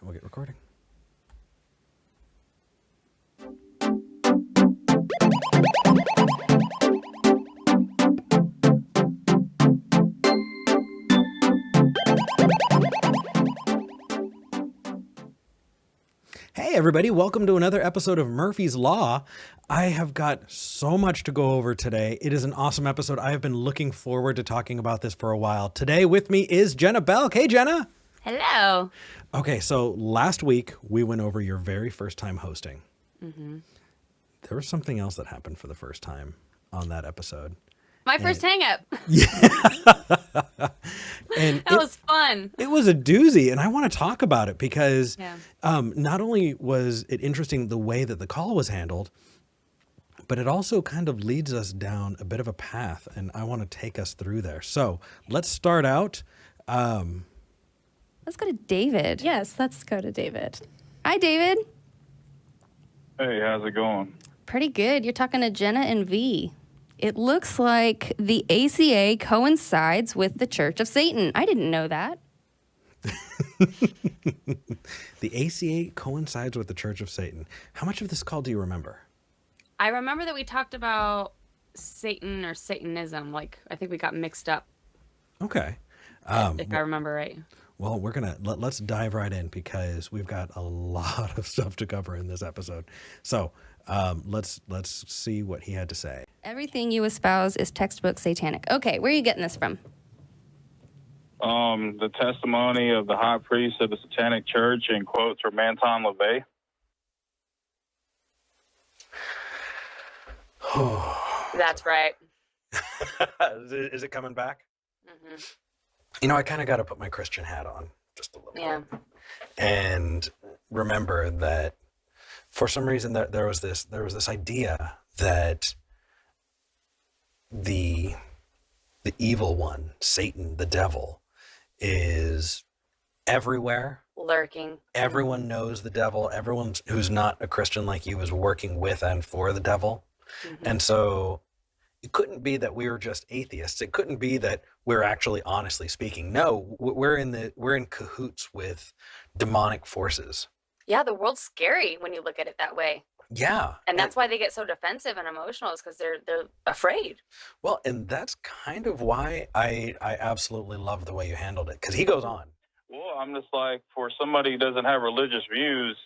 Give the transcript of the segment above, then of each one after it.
We'll get recording. Hey everybody, welcome to another episode of Murphy's Law. I have got so much to go over today. It is an awesome episode. I have been looking forward to talking about this for a while. Today with me is Jenna Belk. Hey Jenna. Hello. Okay, so last week we went over your very first time hosting. Mm-hmm. There was something else that happened for the first time on that episode. My first hang-up. Yeah. And that was fun. It was a doozy, and I want to talk about it because not only was it interesting the way that the call was handled, but it also kind of leads us down a bit of a path, and I want to take us through there. So let's start out. Let's go to David. Yes, let's go to David. Hi, David. Hey, how's it going? Pretty good. You're talking to Jenna and V. It looks like the ACA coincides with the Church of Satan. I didn't know that. The ACA coincides with the Church of Satan. How much of this call do you remember? I remember that we talked about Satan or Satanism. I think we got mixed up. Okay. If I remember right. Well, we're going to let's dive right in because we've got a lot of stuff to cover in this episode. So let's see what he had to say. Everything you espouse is textbook satanic. Okay, where are you getting this from? The testimony of the high priest of the Satanic Church in quotes from Anton LaVey. That's right. Is it coming back? Mm-hmm. You know, I kind of got to put my Christian hat on just a little bit. And remember that for some reason there was this idea that the evil one, Satan, the devil, is everywhere. Lurking. Everyone knows the devil. Everyone who's not a Christian like you is working with and for the devil. Mm-hmm. And so it couldn't be that we were just atheists. It couldn't be that we're actually honestly speaking. No, we're in cahoots with demonic forces. Yeah, the world's scary when you look at it that way. Yeah. And that's why they get so defensive and emotional, is because they're afraid. Well, and that's kind of why I absolutely love the way you handled it, because he goes on. Well, I'm just like, for somebody who doesn't have religious views,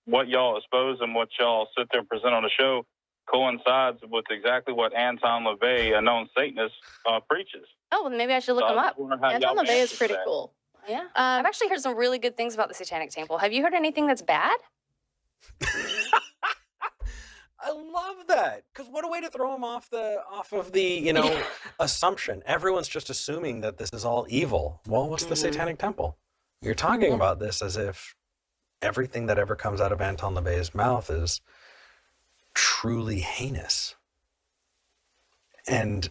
what y'all expose and what y'all sit there and present on the show coincides with exactly what Anton LaVey, a known Satanist, preaches. Oh, well, maybe I should look him up. Anton LaVey is pretty cool. Yeah. I've actually heard some really good things about the Satanic Temple. Have you heard anything that's bad? I love that, because what a way to throw him off of the assumption. Everyone's just assuming that this is all evil. Well, what's the Satanic Temple? You're talking about this as if everything that ever comes out of Anton LaVey's mouth is truly heinous. And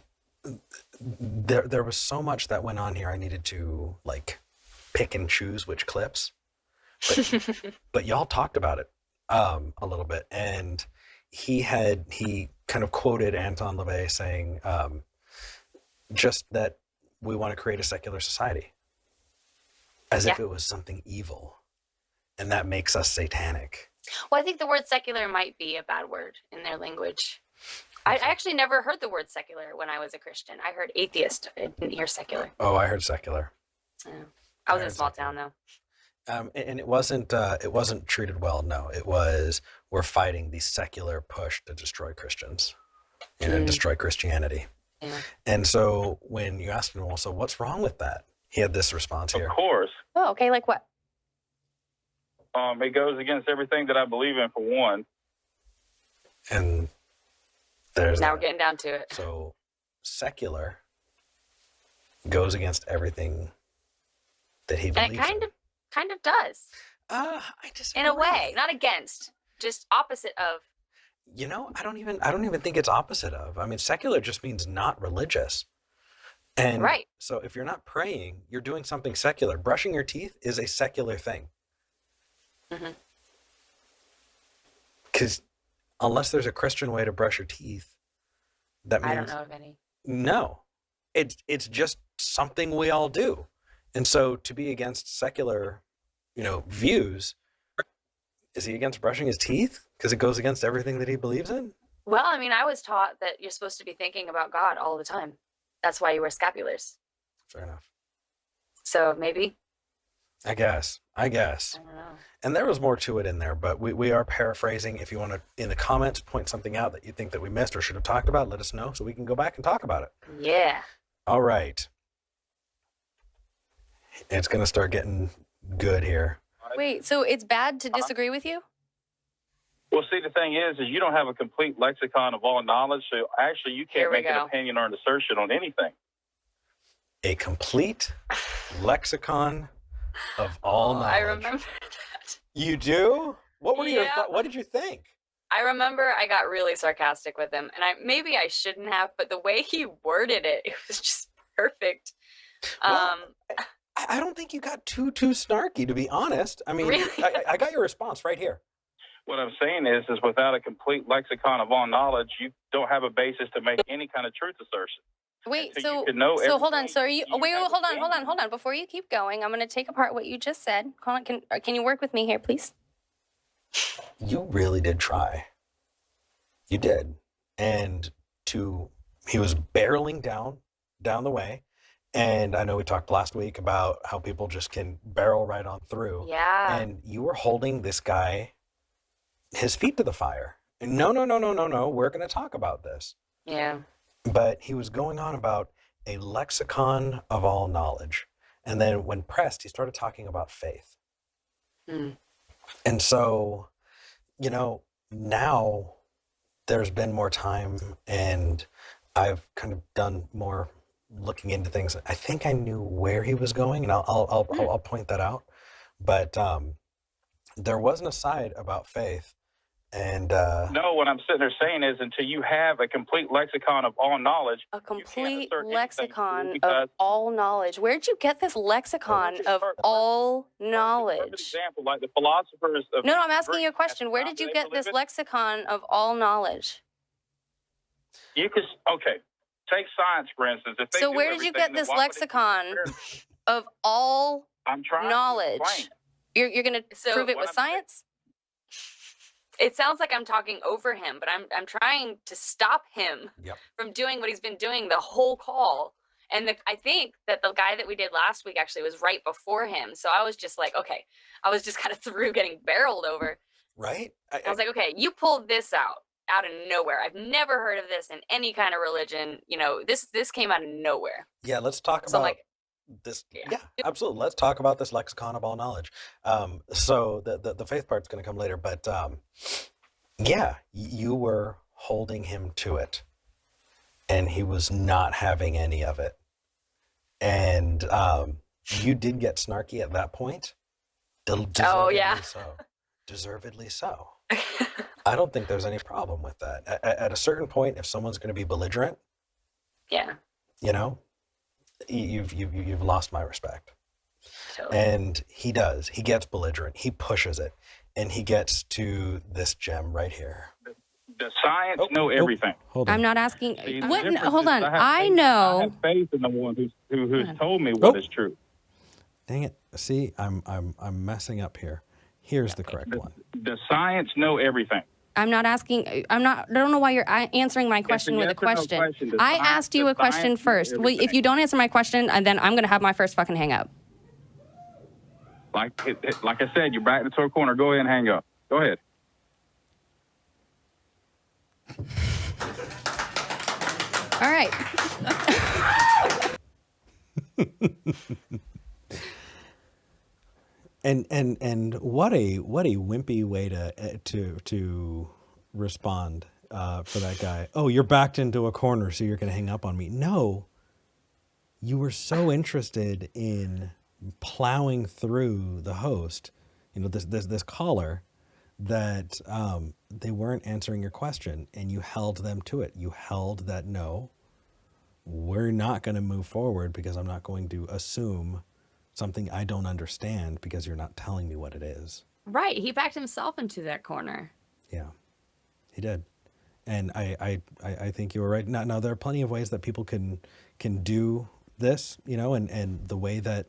there was so much that went on here. I needed to pick and choose which clips, but y'all talked about it a little bit, and he kind of quoted Anton LaVey saying just that we want to create a secular society, as if it was something evil, and that makes us satanic. Well, I think the word secular might be a bad word in their language. I actually never heard the word secular when I was a Christian. I heard atheist. I didn't hear secular. Oh, I heard secular. Yeah. I was in a small town, though. And it wasn't treated well. No, it was, we're fighting the secular push to destroy Christians and destroy Christianity. Yeah. And so when you asked him, well, so what's wrong with that? He had this response here. Of course. Oh, okay. Like what? It goes against everything that I believe in, for one. And now we're getting down to it. So secular goes against everything that he believes in. And it kind of does. I disagree. In a way, not against, just opposite of. I don't even think it's opposite of. I mean, secular just means not religious. And right. So if you're not praying, you're doing something secular. Brushing your teeth is a secular thing. Mm-hmm. Because unless there's a Christian way to brush your teeth, that means... I don't know of any. No. It's just something we all do. And so to be against secular views, is he against brushing his teeth because it goes against everything that he believes in? Well, I mean, I was taught that you're supposed to be thinking about God all the time. That's why you wear scapulars. Fair enough. So maybe. I guess. I don't know. And there was more to it in there, but we are paraphrasing. If you want to, in the comments, point something out that you think that we missed or should have talked about, let us know so we can go back and talk about it. Yeah. All right. It's going to start getting good here. Wait, so it's bad to disagree with you? Well, see, the thing is you don't have a complete lexicon of all knowledge, so actually you Here can't we make an go. opinion or an assertion on anything. A complete lexicon of all knowledge. I remember that. You do? What were your Yeah. what did you think? I remember I got really sarcastic with him, and maybe I shouldn't have, but the way he worded it, it was just perfect. Well, I don't think you got too snarky, to be honest. I mean, Really? I got your response right here. What I'm saying is without a complete lexicon of all knowledge, you don't have a basis to make any kind of truth assertion. Wait, So you so could know hold on. everything, So are you? you Wait, have hold opinions. on. Before you keep going, I'm going to take apart what you just said. Hold on, can you work with me here, please? You really did try. You did. And he was barreling down the way. And I know we talked last week about how people just can barrel right on through. Yeah. And you were holding this guy, his feet to the fire. And no, we're going to talk about this. Yeah. But he was going on about a lexicon of all knowledge. And then when pressed, he started talking about faith. Hmm. And so, now there's been more time and I've kind of done more looking into things. I think I knew where he was going, and I'll point that out. But there was an aside about faith, and No, what I'm sitting there saying is until you have a complete lexicon of all knowledge, A you can't complete assert anything, lexicon because of all knowledge. Where'd you get this lexicon of all Perfect knowledge? example, like the philosophers of No, I'm ancient asking Greece you a at question. the Where time did you they get believed this it, lexicon of all knowledge? You could take science for instance. If they So do where did you everything, get then this why would it be lexicon fair? of all I'm trying knowledge? to explain. You're going to So prove it what with I'm saying- science? It sounds like I'm talking over him, but I'm trying to stop him Yep. from doing what he's been doing the whole call. And I think that the guy that we did last week actually was right before him. So I was just like, okay, I was just kind of through getting barreled over. right? I was like, okay, you pulled this out of nowhere. I've never heard of this in any kind of religion. This came out of nowhere. Yeah, let's talk So I'm about like, this. yeah. Yeah, absolutely. Let's talk about this lexicon of all knowledge. So the faith part's going to come later, but yeah, you were holding him to it, and he was not having any of it. And you did get snarky at that point. Oh, yeah. Deservedly so. I don't think there's any problem with that. At a certain point, if someone's going to be belligerent, Yeah. You've lost my respect. Totally. And he does. He gets belligerent. He pushes it, and he gets to this gem right here. Does science know everything? Hold on. I'm not asking. See, the What? difference Hold is on. have I faith- I know. have faith in the one who Hold on. has told me what Oh. is true. Dang it! See, I'm messing up here. Here's the correct one. Does science know everything? I'm not asking. I don't know why you're answering my question with a yes or no question. question. Does I science- asked you does a question science know first. Well, if everything? you don't answer my question, then I'm going to have my first fucking hang up. Like I said, you're back into a corner. Go ahead and hang up. Go ahead. All right. And what a wimpy way to respond for that guy. Oh, you're backed into a corner, so you're going to hang up on me. No, you were so interested in plowing through the host, this caller, that they weren't answering your question, and you held them to it. You held that no, we're not going to move forward because I'm not going to assume something I don't understand because you're not telling me what it is. Right. He backed himself into that corner. Yeah, he did. And I think you were right. Now there are plenty of ways that people can do this, and the way that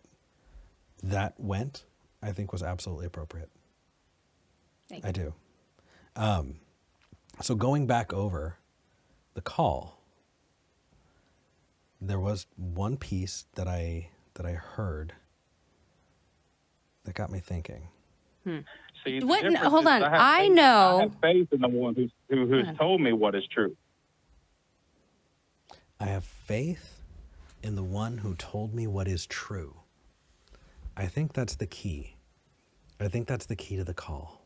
went I think was absolutely appropriate. Thank I you. do. So going back over the call, there was one piece that I heard that got me thinking. See, the What? difference Hold is on. I I have know. faith in the one who has told me what is true. I have faith in the one who told me what is true. I think that's the key. I think that's the key to the call.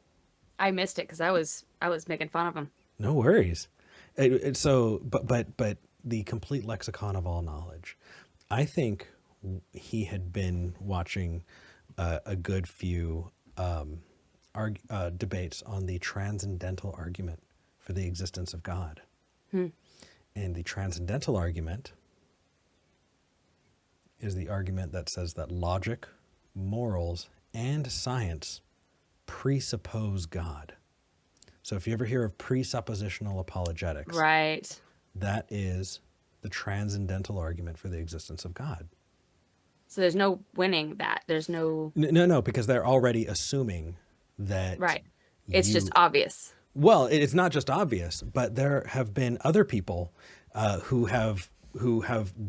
I missed it because I was making fun of him. No worries. But the complete lexicon of all knowledge. I think he had been watching a good few debates on the transcendental argument for the existence of God. And the transcendental argument is the argument that says that logic, morals, and science presuppose God. So if you ever hear of presuppositional apologetics, Right. that is the transcendental argument for the existence of God. So there's no winning that. There's no. No, because they're already assuming that. Right. It's just you- obvious. Well, it's not just obvious, but there have been other people who have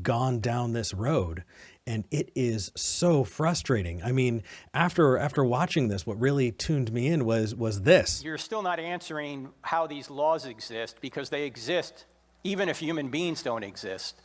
gone down this road, and it is so frustrating. I mean, after watching this, what really tuned me in was this. You're still not answering how these laws exist, because they exist even if human beings don't exist.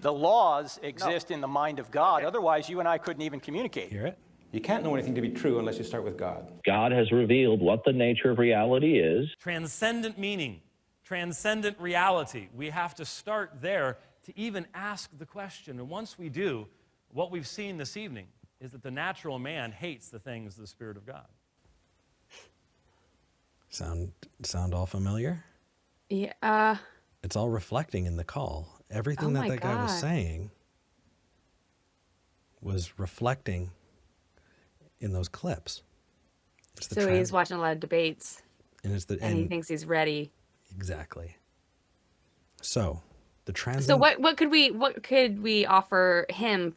The laws exist in the mind of God. Otherwise, you and I couldn't even communicate. Hear it? You can't know anything to be true unless you start with God. God has revealed what the nature of reality is. Transcendent meaning, transcendent reality. We have to start there to even ask the question. And once we do, what we've seen this evening is that the natural man hates the things of the Spirit of God. Sound all familiar? Yeah. It's all reflecting in the call. Everything Oh that my that guy was God. saying was reflecting in those clips. It's the So he's watching a lot of debates, and it's the and he thinks he's ready. exactly. So the trans. So what could we offer him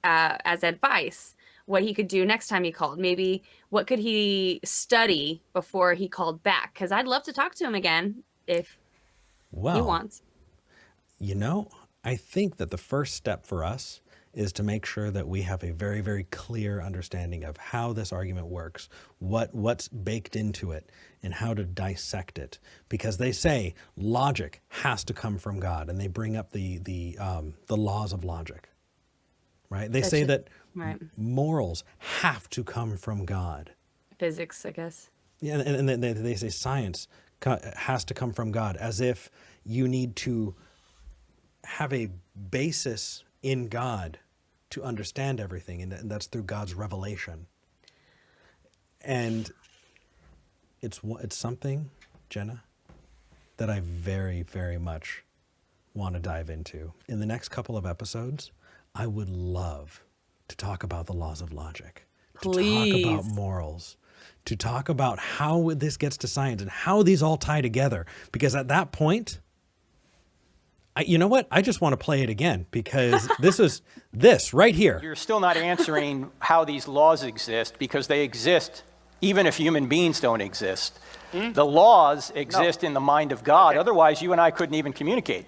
as advice? What he could do next time he called? Maybe what could he study before he called back? Because I'd love to talk to him again if he wants. You know, I think that the first step for us is to make sure that we have a very, very clear understanding of how this argument works, what's baked into it, and how to dissect it. Because they say logic has to come from God, and they bring up the laws of logic, right? They say that Right. morals have to come from God. Physics, I guess. Yeah, and then they say science has to come from God, as if you need to have a basis in God to understand everything, and that's through God's revelation. And it's something, Jenna, that I very, very much want to dive into. In the next couple of episodes, I would love to talk about the laws of logic, to talk about morals, to talk about how this gets to science and how these all tie together. Because at that point, you know what? I just want to play it again, because this right here. You're still not answering how these laws exist, because they exist even if human beings don't exist. The laws exist in the mind of God. Otherwise, you and I couldn't even communicate.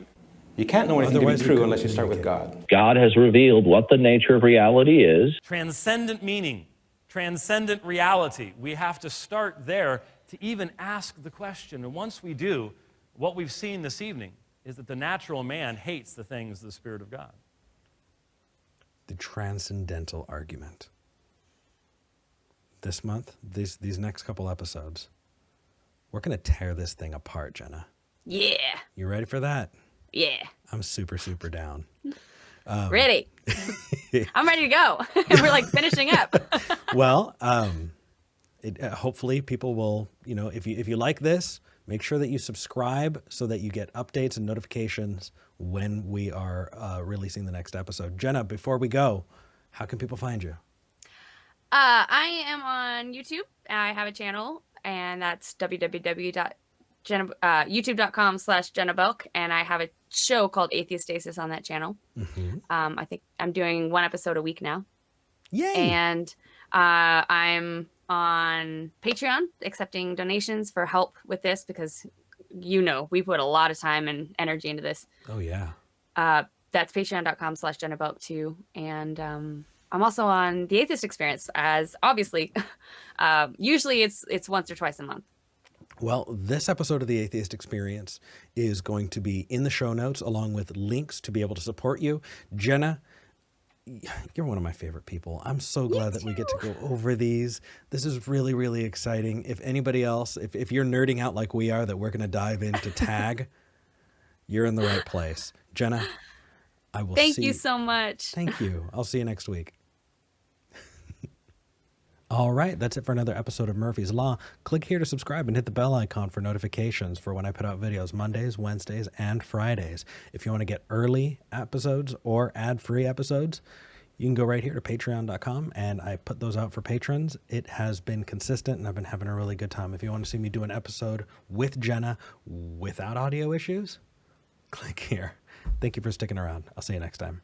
You can't know anything Otherwise, to we be true couldn't unless you start with communicate. God. God has revealed what the nature of reality is. Transcendent meaning, transcendent reality. We have to start there to even ask the question. And once we do, what we've seen this evening is that the natural man hates the things of the Spirit of God. The transcendental argument. This month, these next couple episodes, we're going to tear this thing apart, Jenna. Yeah. You ready for that? Yeah. I'm super, super down. Ready. I'm ready to go. We're like finishing up. Well, hopefully people will, if you like this, make sure that you subscribe so that you get updates and notifications when we are releasing the next episode. Jenna, before we go, how can people find you? I am on YouTube. I have a channel, and that's youtube.com/Jenna Belk, and I have a show called Atheistasis on that channel. I think I'm doing one episode a week now. Yay! And I'm on Patreon accepting donations for help with this because, we put a lot of time and energy into this. Oh, yeah. That's patreon.com/JennaBoat2. And I'm also on the Atheist Experience, as obviously, usually it's once or twice a month. Well, this episode of the Atheist Experience is going to be in the show notes along with links to be able to support you. Jenna, you're one of my favorite people. I'm so glad that we get to go over these. This is really, really exciting. If anybody else, if you're nerding out like we are, that we're going to dive into tag, you're in the right place. Jenna, I will Thank you so much. Thank you. I'll see you next week. All right, that's it for another episode of Murphy's Law. Click here to subscribe and hit the bell icon for notifications for when I put out videos Mondays, Wednesdays, and Fridays. If you want to get early episodes or ad-free episodes, you can go right here to patreon.com, and I put those out for patrons. It has been consistent, and I've been having a really good time. If you want to see me do an episode with Jenna without audio issues, click here. Thank you for sticking around. I'll see you next time.